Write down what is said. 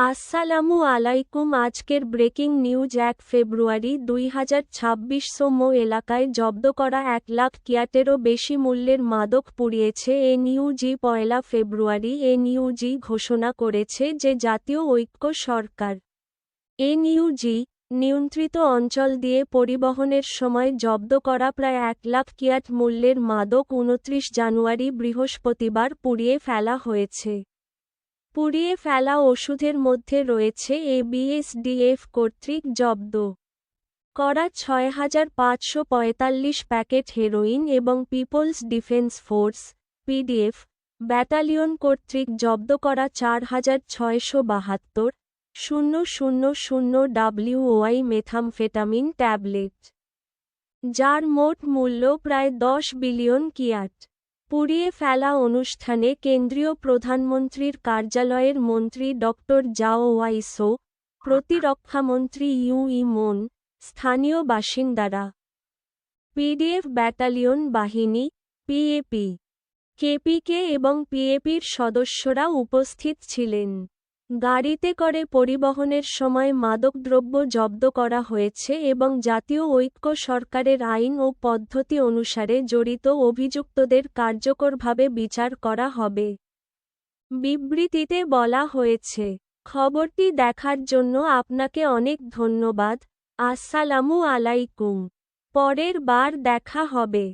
আসসালামু আলাইকুম। আজকের ব্রেকিং নিউজ 1 ফেব্রুয়ারি 2026। সোমো এলাকায় জব্দ করা 1 লাখ কিয়াটেরও বেশি মূল্যের মাদক পুড়িয়েছে এনইউজি। 1 ফেব্রুয়ারি এনইউজি ঘোষণা করেছে যে জাতীয় ঐক্য সরকার এনইউজি নিয়ন্ত্রিত অঞ্চল দিয়ে পরিবহনের সময় জব্দ করা প্রায় 1 লাখ কিয়াট মূল্যের মাদক 29 জানুয়ারি বৃহস্পতিবার পুড়িয়ে ফেলা হয়েছে। পুড়িয়ে ফেলা ওষুধের মধ্যে রয়েছে এবিএসডিএফ কর্তৃক জব্দ করা 6545 প্যাকেট হেরোইন এবং people's defence force PDF battalion কর্তৃক জব্দ করা 4672,000 WOI মেথামফেটামিন ট্যাবলেট, যার মোট মূল্য প্রায় 10 বিলিয়ন কিয়াট। পুড়িয়ে ফেলা অনুষ্ঠানে কেন্দ্রীয় প্রধানমন্ত্রীর কার্যালয়ের মন্ত্রী ডক্টর জাও ওয়াইসো, প্রতিরক্ষামন্ত্রী ইউইমন, স্থানীয় বাসিন্দারা, পিডিএফ ব্যাটালিয়ন বাহিনী, পিএপি, কেপিকে এবং পিএপির সদস্যরা উপস্থিত ছিলেন। গাড়িতে করে পরিবহনের সময় মাদকদ্রব্য জব্দ করা হয়েছে এবং জাতীয় ঐক্য সরকারের আইন ও পদ্ধতি অনুসারে জড়িত অভিযুক্তদের কার্যকরভাবে বিচার করা হবে। বিবৃতিতে বলা হয়েছে, খবরটি দেখার জন্য আপনাকে অনেক ধন্যবাদ। আসসালামু আলাইকুম। পরের বার দেখা হবে।